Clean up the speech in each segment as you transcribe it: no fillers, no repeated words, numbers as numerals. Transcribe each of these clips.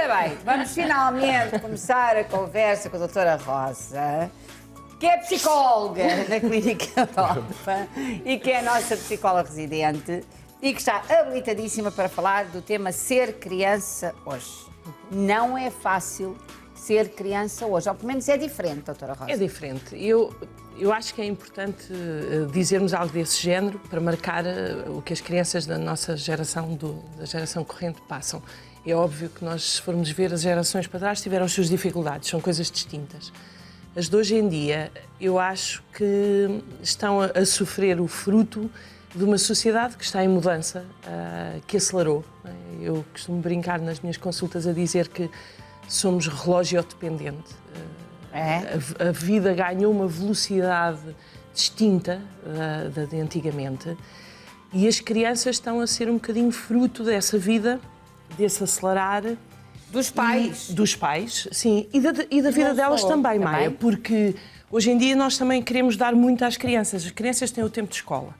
Ora bem, vamos finalmente começar a conversa com a doutora Rosa, que é psicóloga na Clínica Europa e que é a nossa psicóloga residente e que está habilitadíssima para falar do tema ser criança hoje. Não é fácil ser criança hoje, ou pelo menos é diferente, doutora Rosa. É diferente. Eu acho que é importante dizermos algo desse género para marcar o que as crianças da nossa geração, da geração corrente, passam. É óbvio que nós, se formos ver as gerações para trás, tiveram as suas dificuldades, são coisas distintas. As de hoje em dia, eu acho que estão a sofrer o fruto de uma sociedade que está em mudança, que acelerou. Eu costumo brincar nas minhas consultas a dizer que somos relógio-dependente. A vida ganhou uma velocidade distinta da de antigamente e as crianças estão a ser um bocadinho fruto dessa vida, desse acelerar. Dos pais. Dos pais, sim. E da vida delas também, Maia, porque hoje em dia nós também queremos dar muito às crianças. As crianças têm o tempo de escola.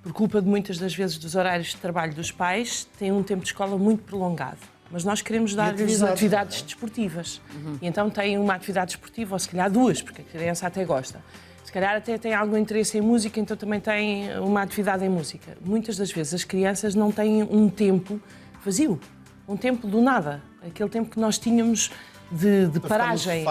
Por culpa de muitas das vezes dos horários de trabalho dos pais, têm um tempo de escola muito prolongado. Mas nós queremos dar-lhes atividades desportivas. E então têm uma atividade desportiva, ou se calhar duas, porque a criança até gosta. Se calhar até tem algum interesse em música, então também tem uma atividade em música. Muitas das vezes as crianças não têm um tempo vazio, um tempo do nada. Aquele tempo que nós tínhamos de paragem,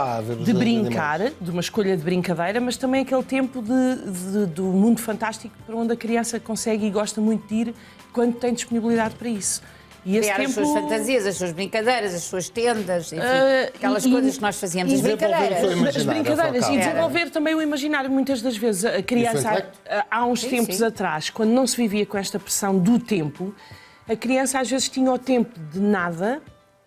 de brincar, de uma escolha de brincadeira, mas também aquele tempo do mundo fantástico para onde a criança consegue e gosta muito de ir quando tem disponibilidade para isso. E criar as suas fantasias, as suas brincadeiras, as suas tendas, enfim, aquelas coisas que nós fazíamos, as brincadeiras. As brincadeiras e desenvolver também o imaginário. Muitas das vezes a criança, há uns tempos atrás, quando não se vivia com esta pressão do tempo, a criança às vezes tinha o tempo de nada,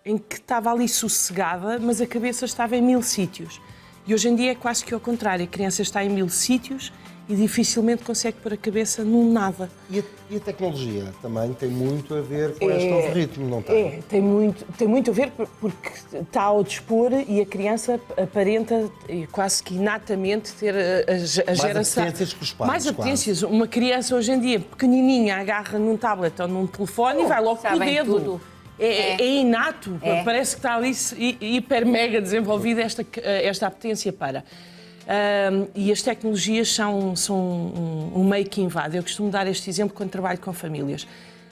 em que estava ali sossegada, mas a cabeça estava em 1000 sítios. E hoje em dia é quase que ao contrário, a criança está em 1000 sítios e dificilmente consegue pôr a cabeça num nada. E a tecnologia também tem muito a ver com este novo ritmo, não tem? Tem muito a ver porque está ao dispor e a criança aparenta quase que inatamente ter a geração... Mais apetências que os pais, mais apetências. Uma criança hoje em dia, pequenininha, agarra num tablet ou num telefone e vai logo com o dedo. Tudo. É inato, parece que está ali hiper mega desenvolvida esta apetência para... e as tecnologias são um meio que invade. Eu costumo dar este exemplo quando trabalho com famílias.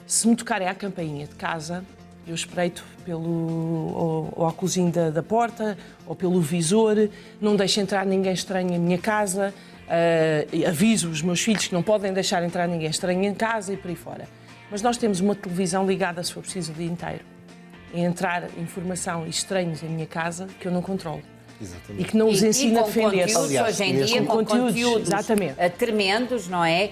Se me tocarem à campainha de casa, eu espreito pelo óculosinho da porta ou pelo visor, não deixo entrar ninguém estranho em minha casa, aviso os meus filhos que não podem deixar entrar ninguém estranho em casa e por aí fora. Mas nós temos uma televisão ligada, se for preciso, o dia inteiro. É entrar informação e estranhos em minha casa que eu não controlo. Exatamente. E que não os ensina a defender-se. Hoje em dia, com conteúdos tremendos, não é?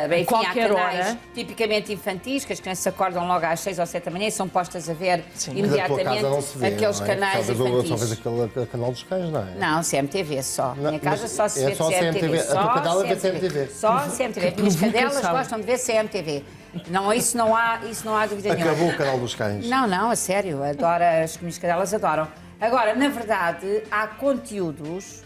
Enfim, qualquer há canais hora. Tipicamente infantis, que as crianças acordam logo às 6 ou 7 da manhã e são postas a ver imediatamente aqueles canais infantis. Só vês aquele canal dos cães, não é? Não, CMTV só. Na minha casa só se vê CMTV. A tua cadela vê CMTV. Só CMTV. As minhas cadelas gostam de ver CMTV. Não, isso não há dúvida nenhuma. Acabou o canal dos cães. Não, a sério. As minhas cadelas adoram. Agora, na verdade, há conteúdos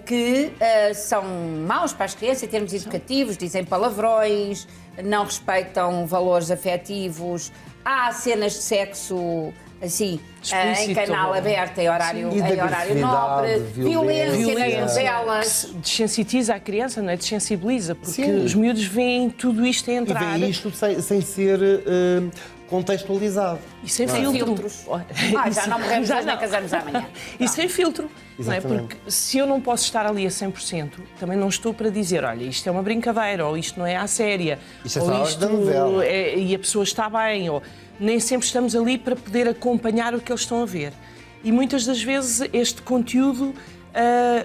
que são maus para as crianças em termos educativos, dizem palavrões, não respeitam valores afetivos, há cenas de sexo assim, em canal aberto, em horário nobre, violência nas novelas. Desensitiza a criança, não é? Desensibiliza, porque os miúdos veem tudo isto a entrar. E veem isto sem ser contextualizado. E sem filtros. Já não morremos hoje, nem casamos amanhã. E sem filtro. Não é? Porque se eu não posso estar ali a 100%, também não estou para dizer, olha, isto é uma brincadeira, ou isto não é à séria, isto ou é isto da novela. e a pessoa está bem, ou nem sempre estamos ali para poder acompanhar o que eles estão a ver. E muitas das vezes este conteúdo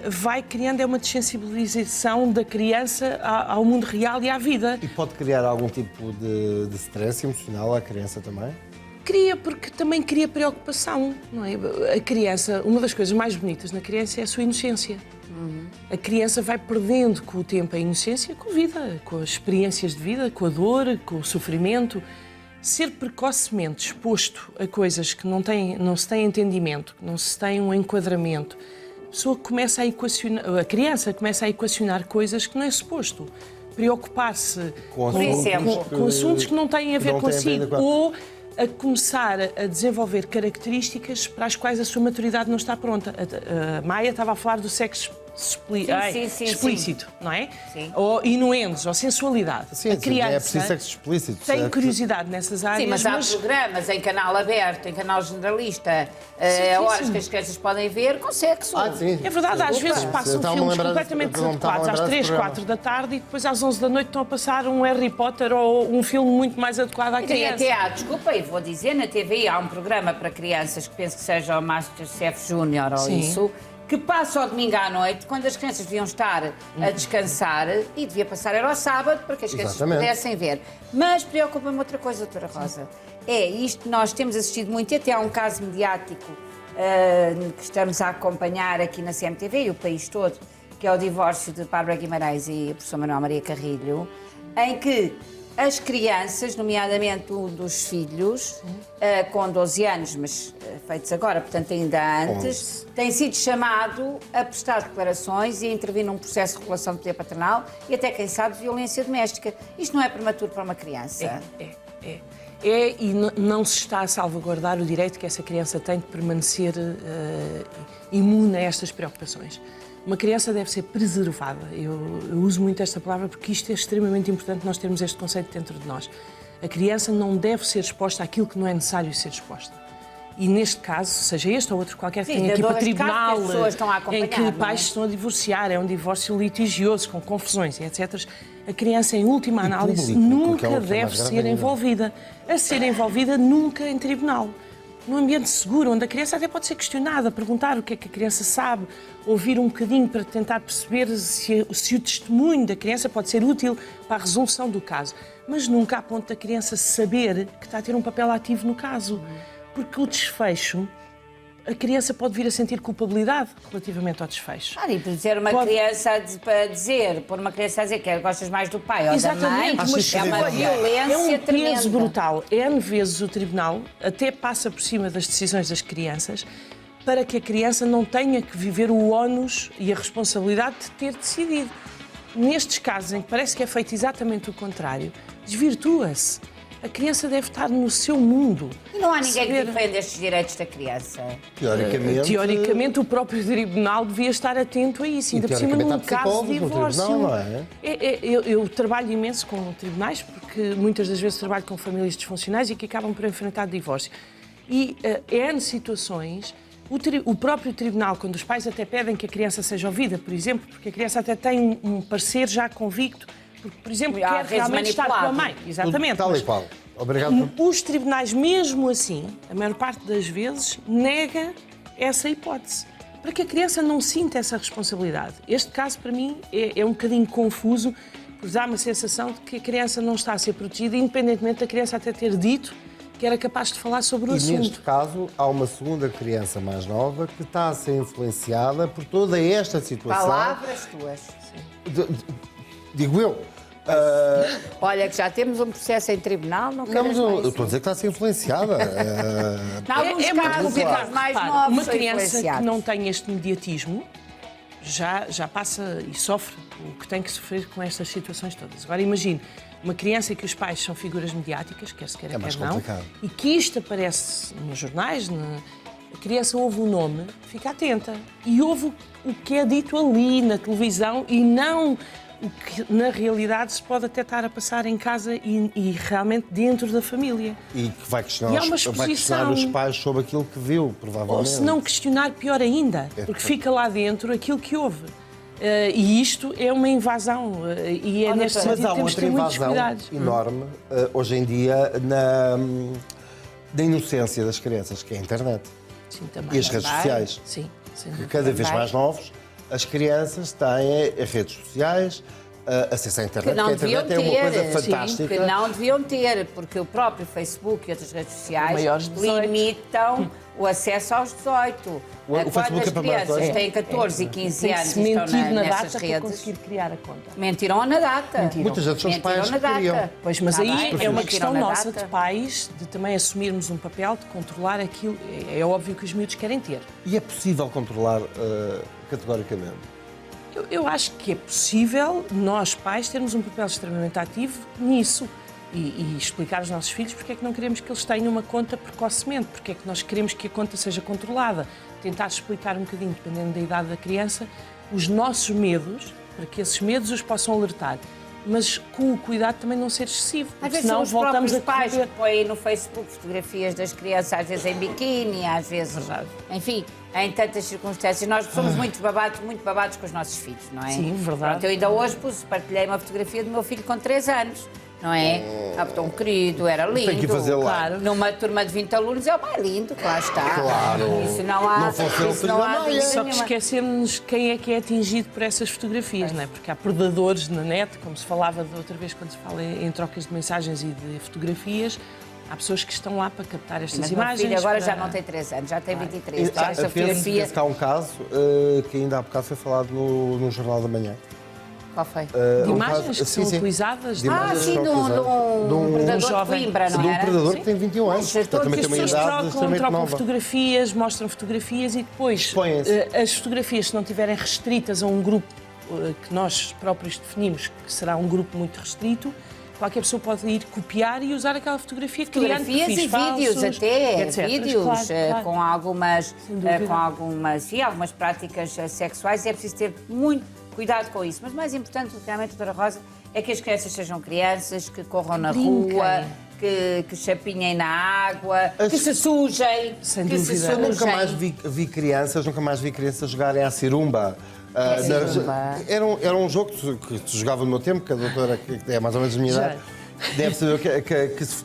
vai criando uma desensibilização da criança ao mundo real e à vida. E pode criar algum tipo de stress emocional à criança também? Cria, porque também cria preocupação, não é? A criança, uma das coisas mais bonitas na criança é a sua inocência. A criança vai perdendo com o tempo a inocência, com a vida, com as experiências de vida, com a dor, com o sofrimento. Ser precocemente exposto a coisas que não se tem entendimento, que não se tem um enquadramento, a criança começa a equacionar coisas que não é suposto. Preocupar-se com assuntos que não têm a ver consigo. Ou a começar a desenvolver características para as quais a sua maturidade não está pronta. A Maia estava a falar do sexo explícito, não é? Sim. Ou inuendos, ou sensualidade. Sim, a criança é preciso sexo explícito. tem curiosidade nessas áreas. Sim, mas há programas em canal aberto, em canal generalista, horas que as crianças podem ver com sexo. Sim. É verdade, às vezes passam filmes completamente eu não me estava a adequados lembrar às desse 3, programa. 4 da tarde e depois às 11 da noite estão a passar um Harry Potter ou um filme muito mais adequado à E criança. até há, desculpa, e vou dizer, na TVI há um programa para crianças que penso que seja o Masterchef Júnior ou Sim. isso, que passa ao domingo à noite, quando as crianças deviam estar a descansar, e devia passar era ao sábado, para que as crianças Exatamente. pudessem ver. Mas preocupa-me outra coisa, doutora Rosa. É isto, nós temos assistido muito, e até há um caso mediático que estamos a acompanhar aqui na CMTV e o país todo, que é o divórcio de Bárbara Guimarães e a professora Manuel Maria Carrilho, em que as crianças, nomeadamente um dos filhos, com 12 anos, mas feitos agora, portanto ainda antes, tem sido chamado a prestar declarações e a intervir num processo de regulação de poder paternal e até, quem sabe, violência doméstica. Isto não é prematuro para uma criança? É, e não se está a salvaguardar o direito que essa criança tem de permanecer imune a estas preocupações. Uma criança deve ser preservada. Eu uso muito esta palavra porque isto é extremamente importante, nós termos este conceito dentro de nós. A criança não deve ser exposta àquilo que não é necessário ser exposta. E neste caso, seja este ou outro qualquer que tenha aqui para tribunal, em que pais estão a divorciar, é um divórcio litigioso, com confusões e etc., a criança, em última análise, nunca deve ser envolvida. A ser envolvida nunca em tribunal. Num ambiente seguro, onde a criança até pode ser questionada, perguntar o que é que a criança sabe, ouvir um bocadinho para tentar perceber se o testemunho da criança pode ser útil para a resolução do caso. Mas nunca a ponto da criança saber que está a ter um papel ativo no caso. Porque o desfecho, a criança pode vir a sentir culpabilidade relativamente ao desfecho. E dizer uma criança para dizer, pôr uma criança a dizer que gostas mais do pai ou da mãe, mas é uma violência é um tremenda. peso brutal. N vezes o tribunal até passa por cima das decisões das crianças para que a criança não tenha que viver o ónus e a responsabilidade de ter decidido. Nestes casos em que parece que é feito exatamente o contrário, desvirtua-se. A criança deve estar no seu mundo. E não há ninguém que defenda estes direitos da criança? Teoricamente, o próprio tribunal devia estar atento a isso. Ainda por cima, num caso de divórcio. Não é? Eu trabalho imenso com tribunais, porque muitas das vezes trabalho com famílias disfuncionais e que acabam por enfrentar divórcio. E N situações, o próprio tribunal, quando os pais até pedem que a criança seja ouvida, por exemplo, porque a criança até tem um parecer já convicto, porque, por exemplo, quer realmente estar com a mãe. Exatamente. Tal e qual. Obrigado. Os tribunais, mesmo assim, a maior parte das vezes, nega essa hipótese, para que a criança não sinta essa responsabilidade. Este caso, para mim, é um bocadinho confuso, porque dá uma sensação de que a criança não está a ser protegida, independentemente da criança até ter dito que era capaz de falar sobre o assunto. E neste caso, há uma segunda criança mais nova que está a ser influenciada por toda esta situação. Palavras tuas. Digo eu. Olha, que já temos um processo em tribunal, não quero. Eu estou a dizer que está a ser influenciada. Em alguns casos, mais novos, uma criança que não tem este mediatismo já passa e sofre o que tem que sofrer com estas situações todas. Agora imagine uma criança que os pais são figuras mediáticas, quer se queira, quer não, e que isto aparece nos jornais, a criança ouve o nome, fica atenta e ouve o que é dito ali na televisão e não o que na realidade se pode até estar a passar em casa e realmente dentro da família. E que vai questionar, vai questionar os pais sobre aquilo que viu, provavelmente. Ou se não questionar, pior ainda, porque fica lá dentro aquilo que houve. E isto é uma invasão e é neste sentido que temos de ter muitos cuidados. Mas há uma outra invasão enorme hoje em dia na inocência das crianças, que é a internet. Sim, também. E as redes sociais. Sim, que cada vez mais novos, as crianças têm as redes sociais, acesso à internet, que não deviam ter, é uma coisa fantástica. Sim, que não deviam ter, porque o próprio Facebook e outras redes sociais limitam o acesso aos 18. O Facebook as crianças têm 14 e 15 anos e estão nessas redes. Para conseguir criar a conta. Mentiram na data. Muitas vezes são os pais que criam. Pois, mas aí é uma questão nossa de pais, de também assumirmos um papel de controlar aquilo. É óbvio que os miúdos querem ter. E é possível controlar categoricamente? Eu acho que é possível nós, pais, termos um papel extremamente ativo nisso. E explicar aos nossos filhos porque é que não queremos que eles tenham uma conta precocemente, porque é que nós queremos que a conta seja controlada. Tentar explicar um bocadinho, dependendo da idade da criança, os nossos medos, para que esses medos os possam alertar. Mas com o cuidado também não ser excessivo, Às vezes senão são os voltamos próprios a pais correr. que põem no Facebook fotografias das crianças, às vezes em biquíni, às vezes, Verdade. enfim, em tantas circunstâncias. Nós somos muito babados com os nossos filhos, não é? Sim, verdade. Pronto, eu ainda hoje partilhei uma fotografia do meu filho com 3 anos, não é? Tão querido, era lindo. Tem que fazer lá. Claro. Numa turma de 20 alunos é o mais lindo, que lá está. Claro. Isso não há, Não fosse ele, isso não há filho da dúvida Só que nenhuma. esquecemos quem é que é atingido por essas fotografias, não é? Porque há predadores na net, como se falava da outra vez quando se fala em trocas de mensagens e de fotografias. Há pessoas que estão lá para captar estas Mas imagens. meu filho agora para- já não tem 3 anos, já tem 23. Então, esta Penso fotografia... que há um caso que ainda há bocado foi falado no Jornal da Manhã. Qual foi? De Um imagens caso- que são sim, sim. utilizadas. De imagens Sim, que de são um utilizadas. predador de jovem. Coimbra, não De um era? predador Sim. que tem 21 anos. Mas Portanto, também tem uma As pessoas idade extremamente trocam nova. fotografias, mostram fotografias e depois Expõem-se. as fotografias, se não estiverem restritas a um grupo que nós próprios definimos que será um grupo muito restrito, qualquer pessoa pode ir copiar e usar aquela fotografia, criando Fotografias perfis e vídeos falsos, até, etc. vídeos Claro, claro. com algumas, dúvida. sim, algumas práticas sexuais, e é preciso ter muito cuidado com isso. Mas mais importante, realmente, doutora Rosa, é que as crianças sejam crianças, que corram na brinquem. rua, que chapinhem na água, que se sujem, Sem que se dúvida. Eu nunca sujem. mais vi crianças jogarem à cirumba. Cirumba. Era um jogo que se jogava no meu tempo, que a doutora, que é mais ou menos a minha Já. idade, deve saber que se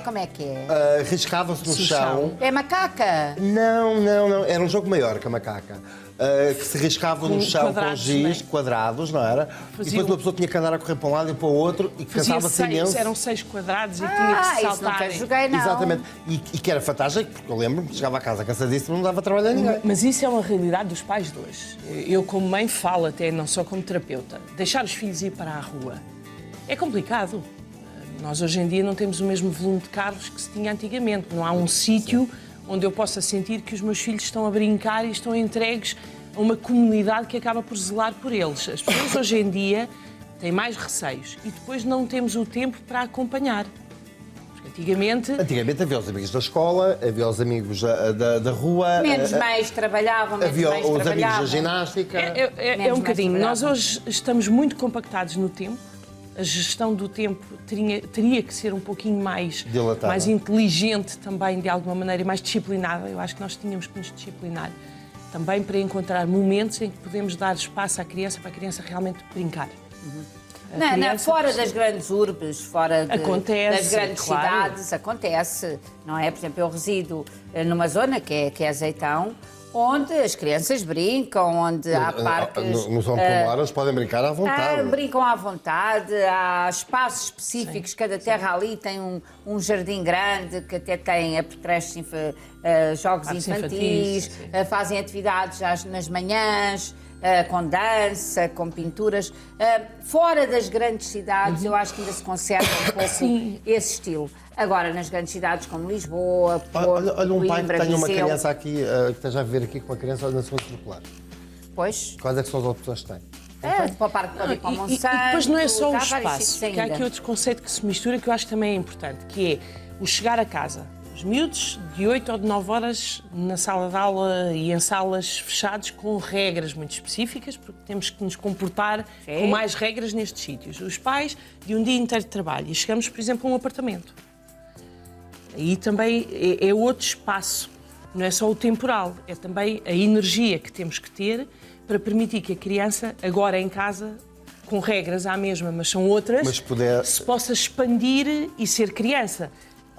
Como é que é? riscava-se no No chão. chão. É macaca? Não. Era um jogo maior que a macaca. Que se riscava no Com chão com quadrados, giz, não é? quadrados, não era? E depois uma pessoa tinha que andar a correr para um lado e para o outro e Fazia cansava-se 6, imenso. eram 6 quadrados e tinha que se Isso saltar. nunca joguei, não. Exatamente. E que era fantástico, porque eu lembro-me que chegava a casa cansadíssimo, não dava trabalho a ninguém. Mas isso é uma realidade dos pais de hoje. Eu, como mãe, falo até, não só como terapeuta, deixar os filhos ir para a rua é complicado. Nós, hoje em dia, não temos o mesmo volume de carros que se tinha antigamente. Não há um sítio onde eu possa sentir que os meus filhos estão a brincar e estão entregues a uma comunidade que acaba por zelar por eles. As pessoas, hoje em dia, têm mais receios e depois não temos o tempo para acompanhar. Porque antigamente... Antigamente havia os amigos da escola, havia os amigos da rua, Menos mães trabalhavam, menos havia mães os amigos da trabalhavam. ginástica. É Menos um bocadinho. mais Nós saudável. hoje estamos muito compactados no tempo. A gestão do tempo teria que ser um pouquinho mais Dilatada. inteligente também, de alguma maneira, e mais disciplinada. Eu acho que nós tínhamos que nos disciplinar também para encontrar momentos em que podemos dar espaço à criança, para a criança realmente brincar. A criança Fora precisa- das grandes urbes, fora Acontece, das grandes claro. cidades, acontece, não é? Por exemplo, eu resido numa zona que é Azeitão, onde as crianças brincam, onde há parques... No São Pomoras podem brincar à vontade. brincam à vontade, há espaços específicos, cada terra ali tem um jardim grande que até tem apetrechos, jogos Parques infantis, infantis, fazem atividades nas manhãs, com dança, com pinturas. Fora das grandes cidades, eu acho que ainda se conserva um pouco Sim. esse estilo. Agora, nas grandes cidades como Lisboa, Porto, Olha um pai que Coimbra, tenha uma Viseu, criança aqui, que esteja a viver aqui com uma criança na segunda circular. Pois, Quais é que são as opções que tem? para o Parque pode ir para o E Monsanto. depois não é só o há vários espaço, sítios porque há ainda. aqui outro conceito que se mistura que eu acho que também é importante, que é o chegar a casa. Os miúdos de 8 ou de 9 horas na sala de aula e em salas fechadas com regras muito específicas, porque temos que nos comportar Sim. com mais regras nestes sítios. Os pais de um dia inteiro de trabalho e chegamos, por exemplo, a um apartamento. Aí também é outro espaço, não é só o temporal, é também a energia que temos que ter para permitir que a criança, agora em casa, com regras à mesma, mas são outras, Mas puder- se possa expandir e ser criança.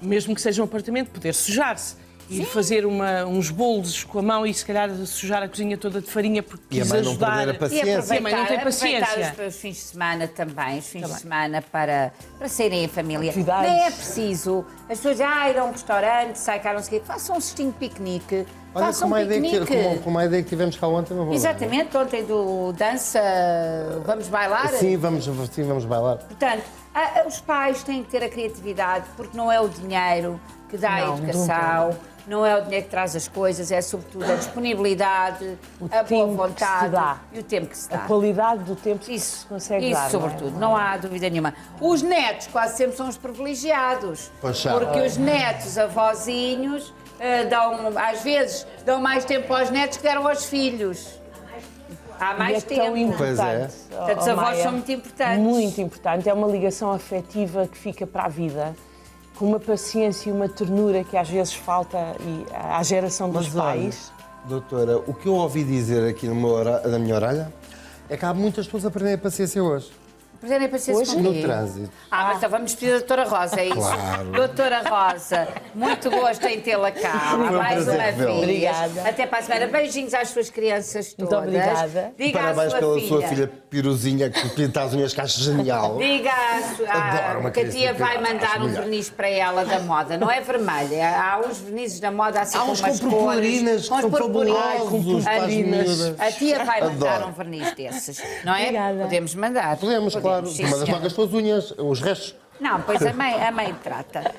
Mesmo que seja um apartamento, poder sujar-se. Ir fazer uns bolos com a mão e se calhar sujar a cozinha toda de farinha porque E a quis mãe não ajudar. perder a E paciência. A mãe não tem paciência. aproveitar os fins de semana também, os fins Também. de semana para saírem em família. Atividades. Nem é preciso. As pessoas ir a um restaurante, sai cá, não sei o quê, façam um cestinho de piquenique. Olha, Façam com um uma ideia piquenique. com uma ideia que tivemos cá ontem, não vou dar. Exatamente, ontem do dança, vamos bailar. Sim, vamos bailar. Portanto, os pais têm que ter a criatividade, porque não é o dinheiro que dá a Não, educação, não é o dinheiro que traz as coisas, é sobretudo a disponibilidade, a boa tempo que vontade se dá. e o tempo que se dá. A qualidade do tempo que Isso, se consegue isso dar. sobretudo, não há dúvida nenhuma. Os netos quase sempre são os privilegiados, Pois são. porque os netos, avózinhos, às vezes dão mais tempo aos netos que deram aos filhos. Há E mais é tão tempo. Pois é. importante. Portanto, os avós Maia, são muito importantes. Muito importante. É uma ligação afetiva que fica para a vida, com uma paciência e uma ternura que às vezes falta à geração dos Mas olha, pais. doutora, o que eu ouvi dizer aqui na minha orelha é que há muitas pessoas a perderem a paciência hoje. Presidente, paciência Hoje, comigo. No trânsito. Mas então vamos pedir a doutora Rosa, é isso? Claro. Doutora Rosa, muito gosto em tê-la cá, um mais prazer uma revê-la. vez. Obrigada. Até para a semana. Beijinhos às suas crianças todas. Muito obrigada. Diga Parabéns à pela sua filha Piruzinha que pinta as unhas, que acho genial. Diga Adoro uma que a tia criança vai que mandar acho um melhor. verniz para ela da moda. Não é vermelho, há uns vernizes da moda assim Há com uns umas com cores. purpurinas que com são purpurinas. fabulosos para as miúdas. A tia vai mandar Adoro. um verniz desses, não é? Obrigada. Podemos mandar. Podemos, claro. sim, Mandas senhora. logo as tuas unhas, os restos. Não, pois a mãe trata.